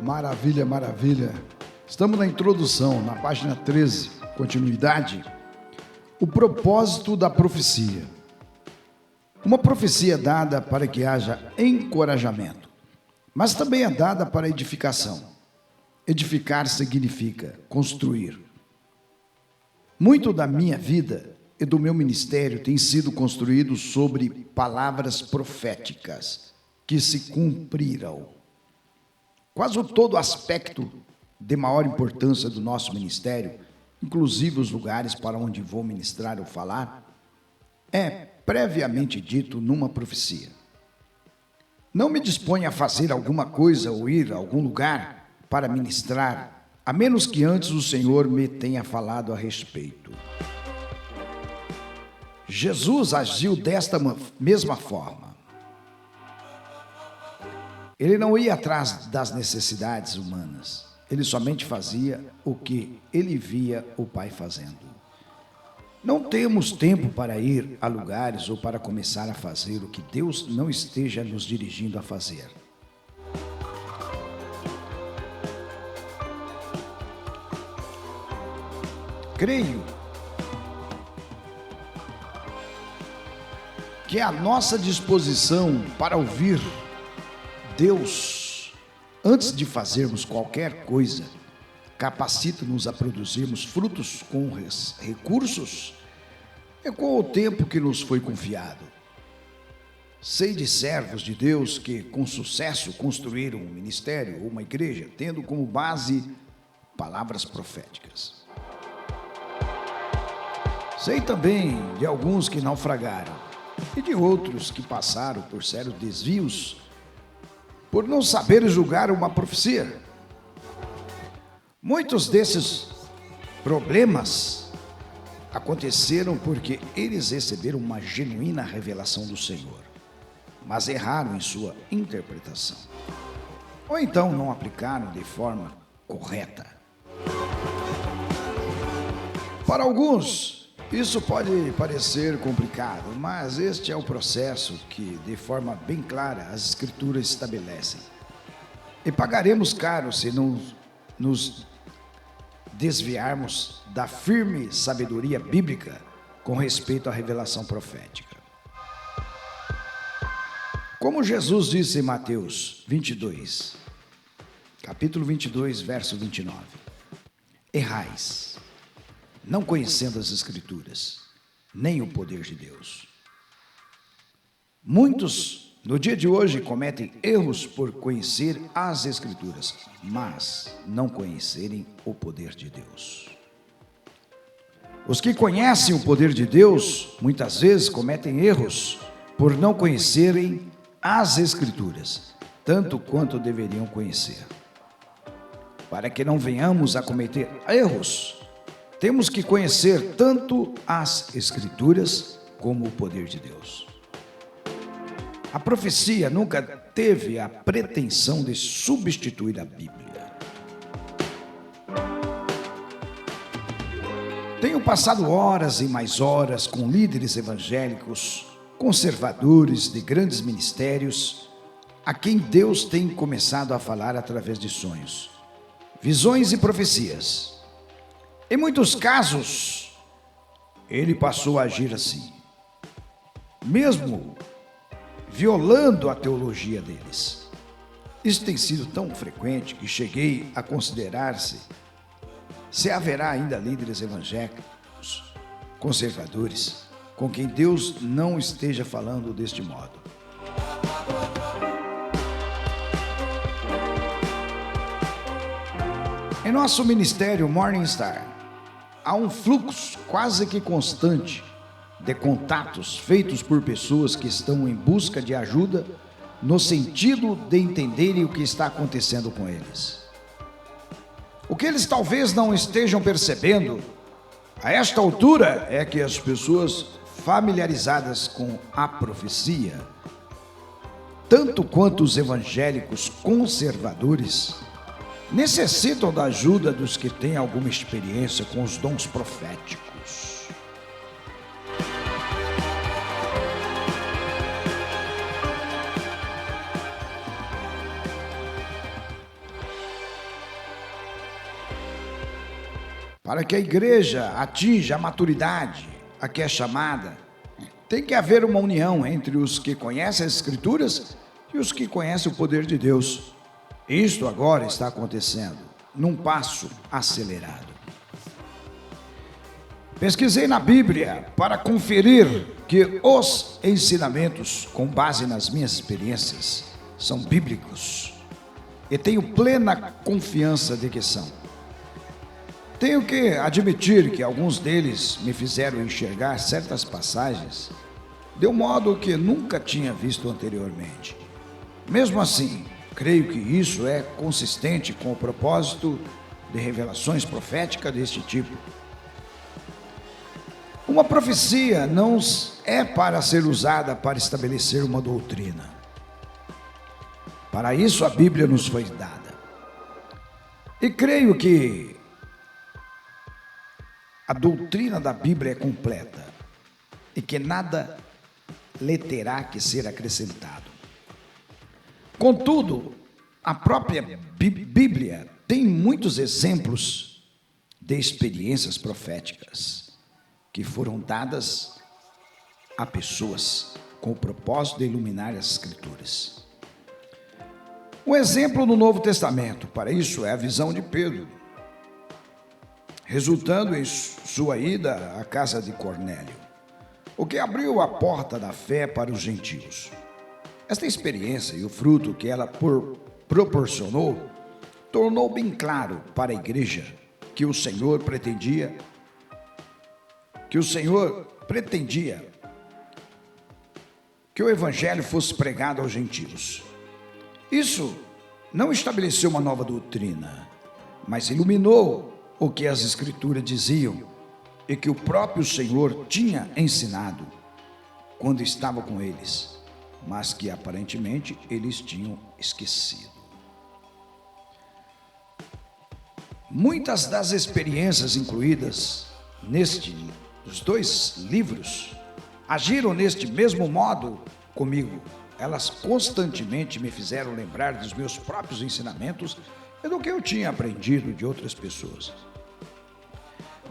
Maravilha, maravilha. Estamos na introdução, na página 13, continuidade. O propósito da profecia. Uma profecia é dada para que haja encorajamento, mas também é dada para edificação. Edificar significa construir. Muito da minha vida e do meu ministério tem sido construído sobre palavras proféticas que se cumpriram. Quase todo aspecto de maior importância do nosso ministério, inclusive os lugares para onde vou ministrar ou falar, é previamente dito numa profecia. Não me disponho a fazer alguma coisa ou ir a algum lugar para ministrar, a menos que antes o Senhor me tenha falado a respeito. Jesus agiu desta mesma forma. Ele não ia atrás das necessidades humanas. Ele somente fazia o que ele via o Pai fazendo. Não temos tempo para ir a lugares ou para começar a fazer o que Deus não esteja nos dirigindo a fazer. Creio que a nossa disposição para ouvir Deus, antes de fazermos qualquer coisa, capacita-nos a produzirmos frutos com recursos e com o tempo que nos foi confiado. Sei de servos de Deus que, com sucesso, construíram um ministério ou uma igreja, tendo como base palavras proféticas. Sei também de alguns que naufragaram e de outros que passaram por sérios desvios por não saber julgar uma profecia. Muitos desses problemas aconteceram porque eles receberam uma genuína revelação do Senhor, mas erraram em sua interpretação, ou então não aplicaram de forma correta. Para alguns, isso pode parecer complicado, mas este é o processo que, de forma bem clara, as Escrituras estabelecem. E pagaremos caro se não nos desviarmos da firme sabedoria bíblica com respeito à revelação profética. Como Jesus disse em Mateus 22, capítulo 22, verso 29, errais, não conhecendo as Escrituras, nem o poder de Deus. Muitos, no dia de hoje, cometem erros por conhecer as Escrituras, mas não conhecerem o poder de Deus. Os que conhecem o poder de Deus, muitas vezes cometem erros por não conhecerem as Escrituras, tanto quanto deveriam conhecer. Para que não venhamos a cometer erros, temos que conhecer tanto as Escrituras como o poder de Deus. A profecia nunca teve a pretensão de substituir a Bíblia. Tenho passado horas e mais horas com líderes evangélicos, conservadores de grandes ministérios, a quem Deus tem começado a falar através de sonhos, visões e profecias. Em muitos casos, ele passou a agir assim, mesmo violando a teologia deles. Isso tem sido tão frequente que cheguei a considerar-se se haverá ainda líderes evangélicos, conservadores, com quem Deus não esteja falando deste modo. Em nosso ministério Morning Star, há um fluxo quase que constante de contatos feitos por pessoas que estão em busca de ajuda no sentido de entenderem o que está acontecendo com eles. O que eles talvez não estejam percebendo a esta altura é que as pessoas familiarizadas com a profecia, tanto quanto os evangélicos conservadores, necessitam da ajuda dos que têm alguma experiência com os dons proféticos. Para que a igreja atinja a maturidade a que é chamada, tem que haver uma união entre os que conhecem as Escrituras e os que conhecem o poder de Deus. Isto agora está acontecendo, num passo acelerado. Pesquisei na Bíblia para conferir que os ensinamentos, com base nas minhas experiências, são bíblicos. E tenho plena confiança de que são. Tenho que admitir que alguns deles me fizeram enxergar certas passagens de um modo que nunca tinha visto anteriormente. Mesmo assim, creio que isso é consistente com o propósito de revelações proféticas deste tipo. Uma profecia não é para ser usada para estabelecer uma doutrina. Para isso a Bíblia nos foi dada. E creio que a doutrina da Bíblia é completa e que nada lhe terá que ser acrescentado. Contudo, a própria Bíblia tem muitos exemplos de experiências proféticas que foram dadas a pessoas com o propósito de iluminar as Escrituras. Um exemplo no Novo Testamento para isso é a visão de Pedro, resultando em sua ida à casa de Cornélio, o que abriu a porta da fé para os gentios. Esta experiência e o fruto que ela proporcionou tornou bem claro para a igreja que o Senhor pretendia que o evangelho fosse pregado aos gentios. Isso não estabeleceu uma nova doutrina, mas iluminou o que as Escrituras diziam e que o próprio Senhor tinha ensinado quando estava com eles, mas que aparentemente eles tinham esquecido. Muitas das experiências incluídas nos dois livros agiram neste mesmo modo comigo. Elas constantemente me fizeram lembrar dos meus próprios ensinamentos e do que eu tinha aprendido de outras pessoas.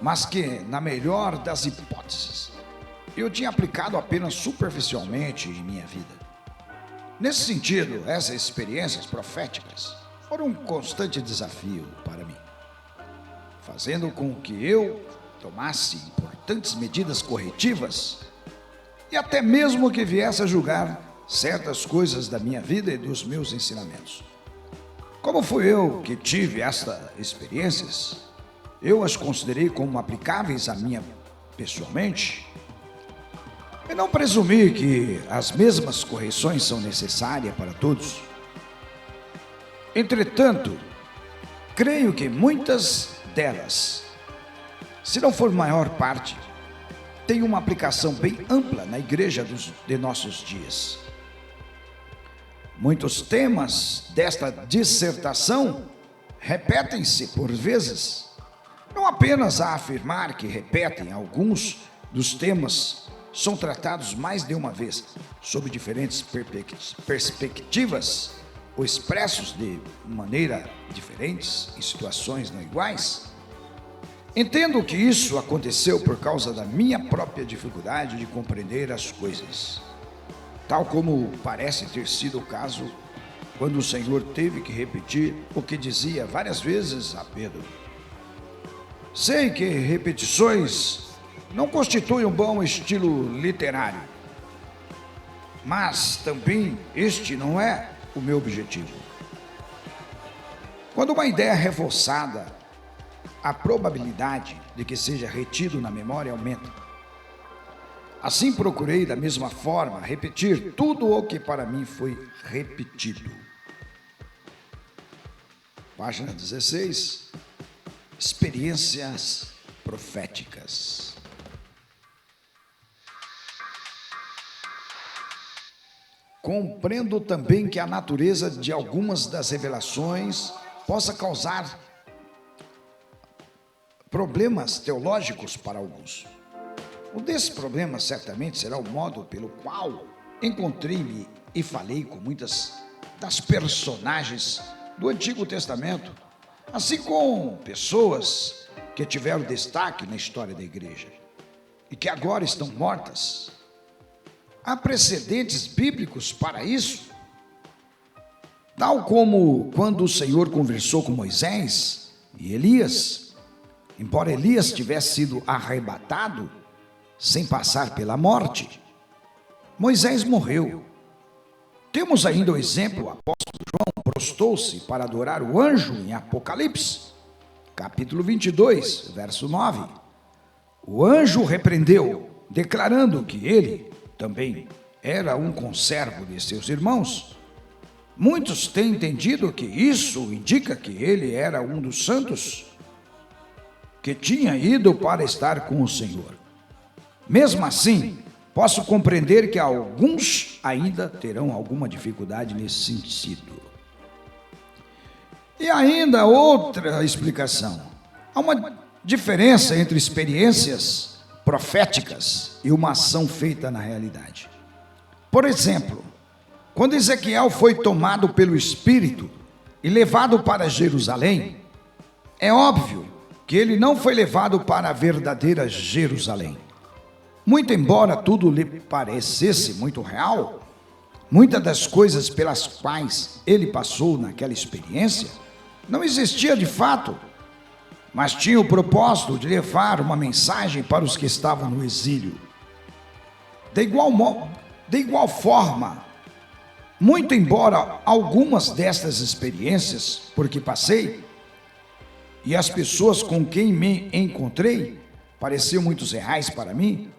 Mas que, na melhor das hipóteses, eu tinha aplicado apenas superficialmente em minha vida. Nesse sentido, essas experiências proféticas foram um constante desafio para mim, fazendo com que eu tomasse importantes medidas corretivas e até mesmo que viesse a julgar certas coisas da minha vida e dos meus ensinamentos. Como fui eu que tive estas experiências, eu as considerei como aplicáveis a mim pessoalmente e não presumi que as mesmas correções são necessárias para todos. Entretanto, creio que muitas delas, se não for maior parte, têm uma aplicação bem ampla na igreja de nossos dias. Muitos temas desta dissertação repetem-se por vezes, não apenas a afirmar que repetem, alguns dos temas são tratados mais de uma vez, sob diferentes perspectivas, ou expressos de maneira diferentes, em situações não iguais. Entendo que isso aconteceu por causa da minha própria dificuldade de compreender as coisas, tal como parece ter sido o caso quando o Senhor teve que repetir o que dizia várias vezes a Pedro. Sei que repetições não constituem um bom estilo literário, mas também este não é o meu objetivo. Quando uma ideia é reforçada, a probabilidade de que seja retido na memória aumenta. Assim procurei da mesma forma repetir tudo o que para mim foi repetido. Página 16, experiências proféticas. Compreendo também que a natureza de algumas das revelações possa causar problemas teológicos para alguns. Um desses problemas certamente será o modo pelo qual encontrei-me e falei com muitas das personagens do Antigo Testamento, assim como pessoas que tiveram destaque na história da igreja e que agora estão mortas. Há precedentes bíblicos para isso. Tal como quando o Senhor conversou com Moisés e Elias, embora Elias tivesse sido arrebatado sem passar pela morte, Moisés morreu. Temos ainda o exemplo, o apóstolo João prostou-se para adorar o anjo em Apocalipse, capítulo 22, verso 9. O anjo repreendeu, declarando que ele também era um conservo de seus irmãos. Muitos têm entendido que isso indica que ele era um dos santos que tinha ido para estar com o Senhor. Mesmo assim, posso compreender que alguns ainda terão alguma dificuldade nesse sentido. E ainda outra explicação. Há uma diferença entre experiências proféticas e uma ação feita na realidade. Por exemplo, quando Ezequiel foi tomado pelo Espírito e levado para Jerusalém, é óbvio que ele não foi levado para a verdadeira Jerusalém. Muito embora tudo lhe parecesse muito real, muitas das coisas pelas quais ele passou naquela experiência não existia de fato, mas tinha o propósito de levar uma mensagem para os que estavam no exílio. De igual forma, muito embora algumas destas experiências por que passei e as pessoas com quem me encontrei pareciam muito reais para mim,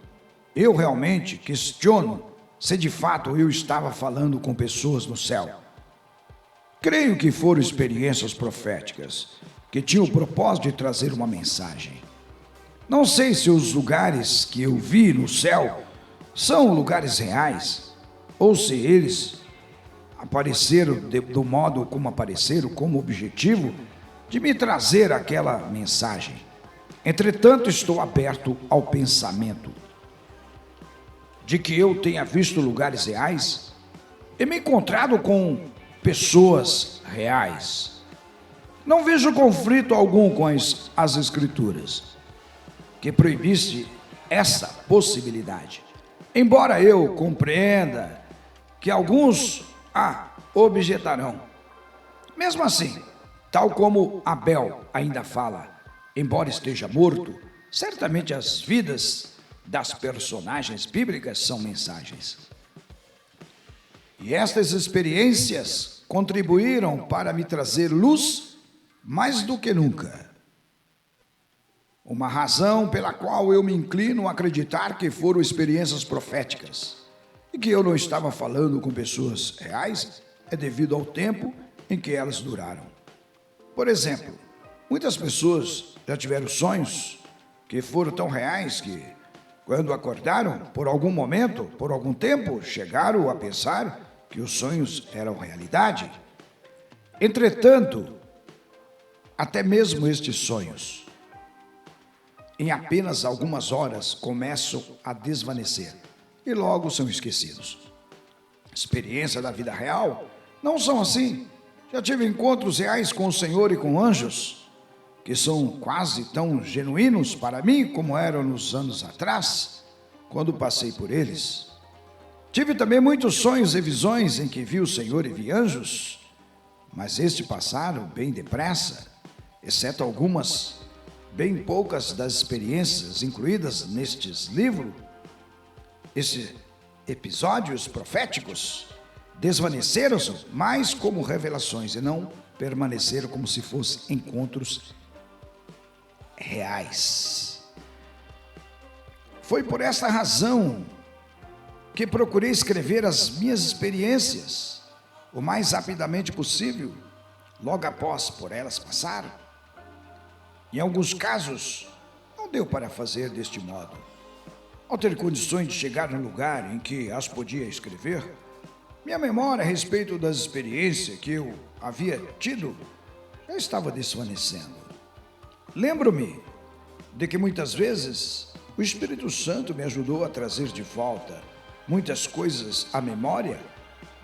eu realmente questiono se de fato eu estava falando com pessoas no céu. Creio que foram experiências proféticas que tinham o propósito de trazer uma mensagem. Não sei se os lugares que eu vi no céu são lugares reais ou se eles apareceram do modo como apareceram, como objetivo de me trazer aquela mensagem. Entretanto, estou aberto ao pensamento de que eu tenha visto lugares reais e me encontrado com pessoas reais. Não vejo conflito algum com as Escrituras, que proibisse essa possibilidade. Embora eu compreenda que alguns objetarão. Mesmo assim, tal como Abel ainda fala, embora esteja morto, certamente as vidas das personagens bíblicas são mensagens. E estas experiências contribuíram para me trazer luz mais do que nunca. Uma razão pela qual eu me inclino a acreditar que foram experiências proféticas e que eu não estava falando com pessoas reais é devido ao tempo em que elas duraram. Por exemplo, muitas pessoas já tiveram sonhos que foram tão reais que, quando acordaram, por algum momento, por algum tempo, chegaram a pensar que os sonhos eram realidade. Entretanto, até mesmo estes sonhos, em apenas algumas horas, começam a desvanecer e logo são esquecidos. Experiência da vida real não são assim. Já tive encontros reais com o Senhor e com anjos, que são quase tão genuínos para mim como eram nos anos atrás, quando passei por eles. Tive também muitos sonhos e visões em que vi o Senhor e vi anjos, mas estes passaram bem depressa, exceto algumas, bem poucas das experiências incluídas nestes livros. Esses episódios proféticos desvaneceram-se mais como revelações e não permaneceram como se fossem encontros reais. Foi por essa razão que procurei escrever as minhas experiências o mais rapidamente possível, logo após por elas passar. Em alguns casos, não deu para fazer deste modo. Ao ter condições de chegar no lugar em que as podia escrever, minha memória a respeito das experiências que eu havia tido já estava desvanecendo. Lembro-me de que muitas vezes o Espírito Santo me ajudou a trazer de volta muitas coisas à memória,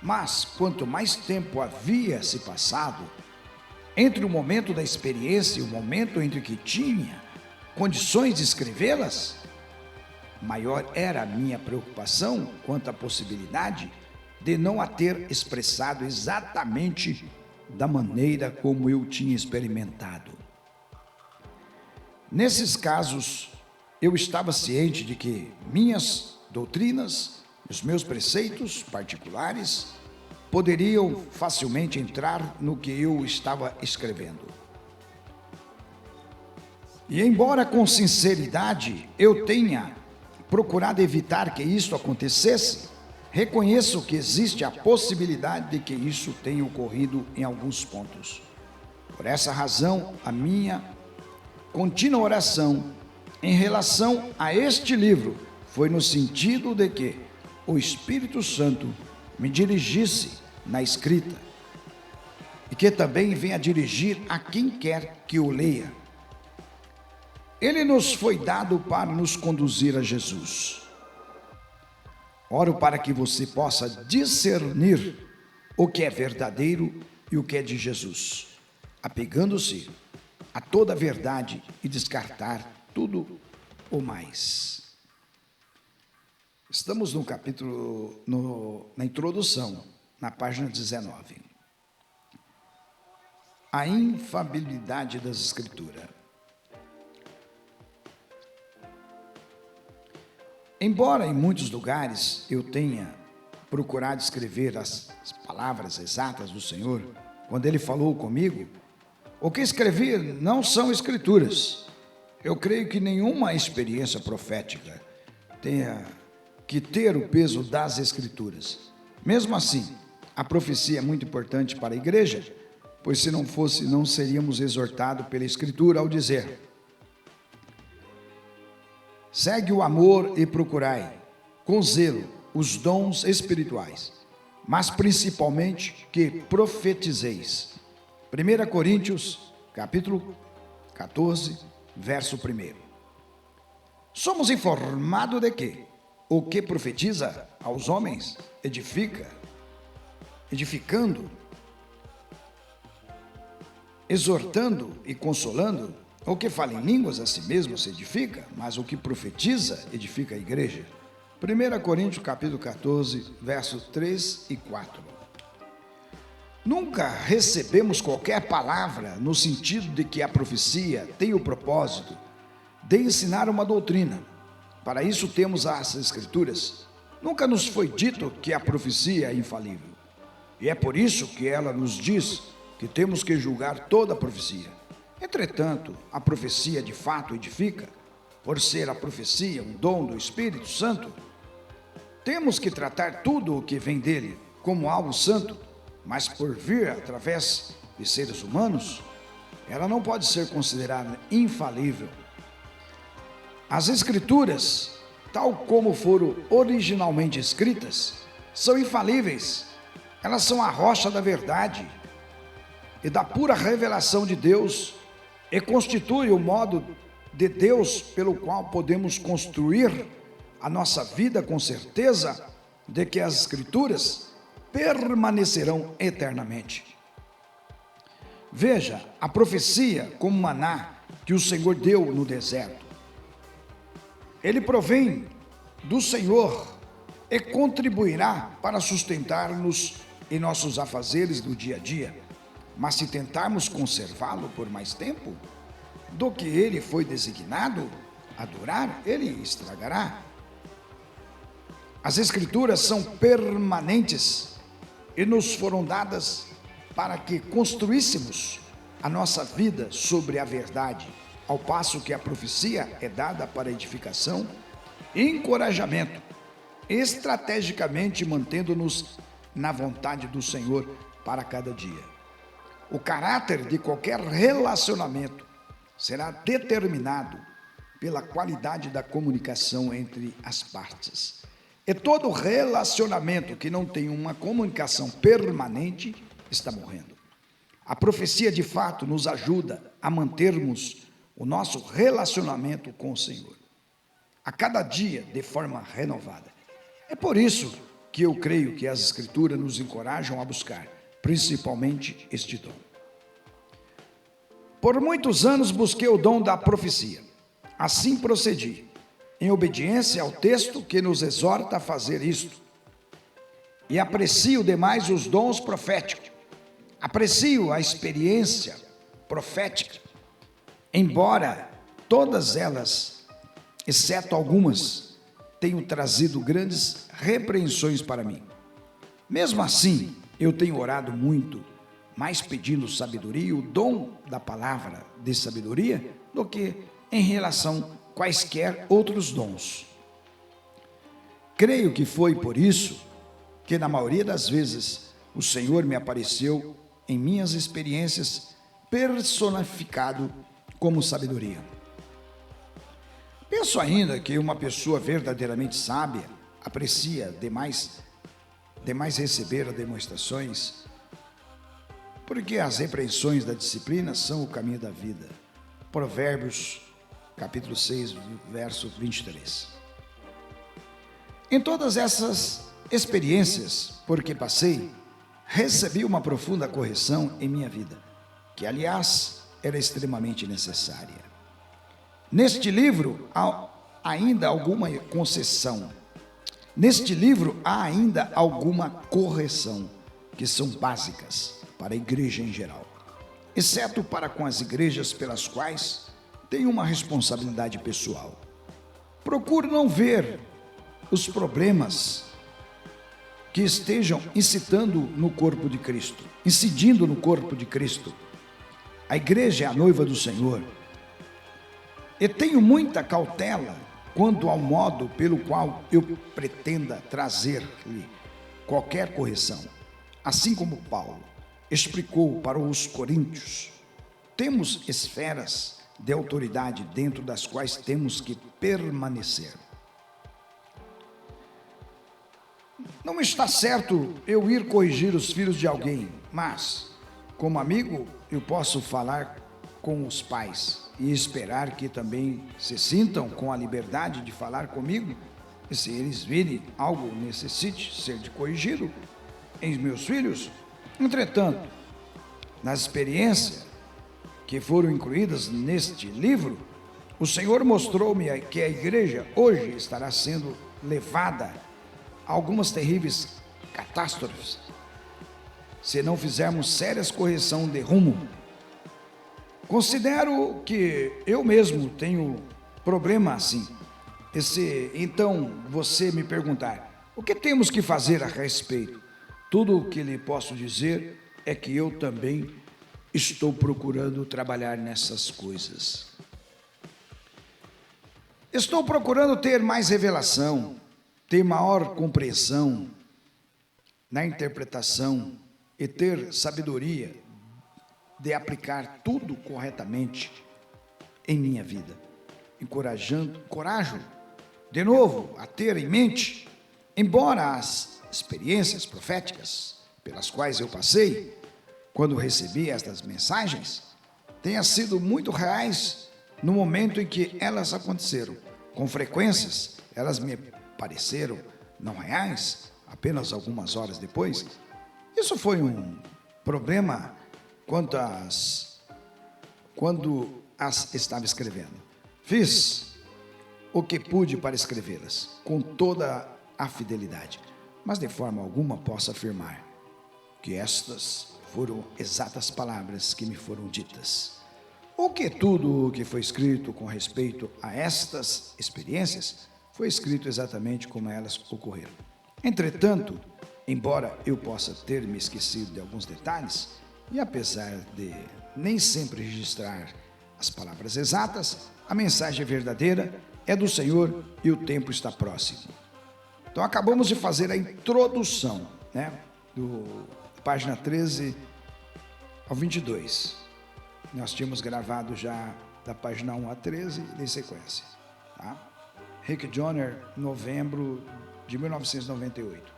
mas quanto mais tempo havia se passado entre o momento da experiência e o momento entre que tinha condições de escrevê-las, maior era a minha preocupação quanto à possibilidade de não a ter expressado exatamente da maneira como eu tinha experimentado. Nesses casos, eu estava ciente de que minhas doutrinas, os meus preceitos particulares, poderiam facilmente entrar no que eu estava escrevendo. E embora com sinceridade eu tenha procurado evitar que isso acontecesse, reconheço que existe a possibilidade de que isso tenha ocorrido em alguns pontos. Por essa razão, a minha contínua oração em relação a este livro foi no sentido de que o Espírito Santo me dirigisse na escrita e que também venha dirigir a quem quer que o leia. Ele nos foi dado para nos conduzir a Jesus. Oro para que você possa discernir o que é verdadeiro e o que é de Jesus, apegando-se a toda a verdade e descartar tudo o mais. Estamos no capítulo, na introdução, na página 19. A infalibilidade das Escrituras. Embora em muitos lugares eu tenha procurado escrever as palavras exatas do Senhor, quando Ele falou comigo, o que escrevi não são escrituras. Eu creio que nenhuma experiência profética tenha que ter o peso das escrituras. Mesmo assim, a profecia é muito importante para a igreja, pois se não fosse, não seríamos exortados pela escritura ao dizer: segue o amor e procurai, com zelo, os dons espirituais, mas principalmente que profetizeis. 1 Coríntios, capítulo 14, verso 1. Somos informados de que o que profetiza aos homens edificando, exortando e consolando. O que fala em línguas a si mesmo se edifica, mas o que profetiza edifica a igreja. 1 Coríntios capítulo 14, versos 3 e 4. Nunca recebemos qualquer palavra no sentido de que a profecia tem o propósito de ensinar uma doutrina. Para isso temos as Escrituras. Nunca nos foi dito que a profecia é infalível. E é por isso que ela nos diz que temos que julgar toda a profecia. Entretanto, a profecia de fato edifica, por ser a profecia um dom do Espírito Santo. Temos que tratar tudo o que vem dele como algo santo, mas por vir através de seres humanos, ela não pode ser considerada infalível. As Escrituras, tal como foram originalmente escritas, são infalíveis. Elas são a rocha da verdade e da pura revelação de Deus, e constitui o modo de Deus pelo qual podemos construir a nossa vida com certeza de que as Escrituras permanecerão eternamente. Veja a profecia como maná que o Senhor deu no deserto. Ele provém do Senhor e contribuirá para sustentar-nos em nossos afazeres do dia a dia. Mas se tentarmos conservá-lo por mais tempo do que ele foi designado a durar, ele estragará. As Escrituras são permanentes e nos foram dadas para que construíssemos a nossa vida sobre a verdade, ao passo que a profecia é dada para edificação e encorajamento, estrategicamente mantendo-nos na vontade do Senhor para cada dia. O caráter de qualquer relacionamento será determinado pela qualidade da comunicação entre as partes. E todo relacionamento que não tem uma comunicação permanente está morrendo. A profecia de fato nos ajuda a mantermos o nosso relacionamento com o Senhor, a cada dia de forma renovada. É por isso que eu creio que as Escrituras nos encorajam a buscar principalmente este dom. Por muitos anos busquei o dom da profecia. Assim procedi, em obediência ao texto que nos exorta a fazer isto. E aprecio demais os dons proféticos, aprecio a experiência profética, embora todas elas, exceto algumas, tenham trazido grandes repreensões para mim. Mesmo assim, eu tenho orado muito, mais pedindo sabedoria, o dom da palavra de sabedoria, do que em relação a quaisquer outros dons. Creio que foi por isso que, na maioria das vezes, o Senhor me apareceu em minhas experiências personificado como sabedoria. Penso ainda que uma pessoa verdadeiramente sábia aprecia demais receber demonstrações, porque as repreensões da disciplina são o caminho da vida. Provérbios, capítulo 6, verso 23. Em todas essas experiências por que passei, recebi uma profunda correção em minha vida, que, aliás, era extremamente necessária. Neste livro há ainda alguma concessão. Neste livro há ainda alguma correção, que são básicas para a igreja em geral, exceto para com as igrejas pelas quais tenho uma responsabilidade pessoal. Procuro não ver os problemas que estejam incidindo no corpo de Cristo. A igreja é a noiva do Senhor. E tenho muita cautela quanto ao modo pelo qual eu pretenda trazer-lhe qualquer correção. Assim como Paulo explicou para os coríntios, temos esferas de autoridade dentro das quais temos que permanecer. Não está certo eu ir corrigir os filhos de alguém, mas, como amigo, eu posso falar com os pais e esperar que também se sintam com a liberdade de falar comigo, e se eles virem algo necessite ser de corrigido em meus filhos. Entretanto, nas experiências que foram incluídas neste livro, o Senhor mostrou-me que a igreja hoje estará sendo levada a algumas terríveis catástrofes, se não fizermos sérias correções de rumo. Considero que eu mesmo tenho problema assim. Então, você me perguntar, o que temos que fazer a respeito? Tudo o que lhe posso dizer é que eu também estou procurando trabalhar nessas coisas. Estou procurando ter mais revelação, ter maior compreensão na interpretação e ter sabedoria de aplicar tudo corretamente em minha vida. Encorajo de novo a ter em mente, embora as experiências proféticas pelas quais eu passei, quando recebi estas mensagens, tenham sido muito reais no momento em que elas aconteceram. Com frequências, elas me pareceram não reais apenas algumas horas depois. Isso foi um problema quando as estava escrevendo. Fiz o que pude para escrevê-las, com toda a fidelidade, mas de forma alguma posso afirmar que estas foram exatas palavras que me foram ditas. Ou que tudo o que foi escrito com respeito a estas experiências foi escrito exatamente como elas ocorreram. Entretanto, embora eu possa ter me esquecido de alguns detalhes, e apesar de nem sempre registrar as palavras exatas, a mensagem verdadeira é do Senhor e o tempo está próximo. Então acabamos de fazer a introdução, do página 13 ao 22. Nós tínhamos gravado já da página 1 a 13 em sequência. Tá? Rick Joyner, novembro de 1998.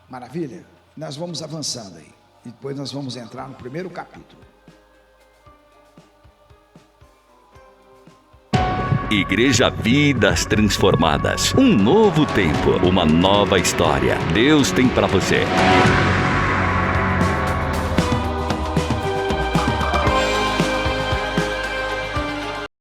Maravilha? Nós vamos avançando aí. E depois nós vamos entrar no primeiro capítulo. Igreja Vidas Transformadas. Um novo tempo, uma nova história. Deus tem para você.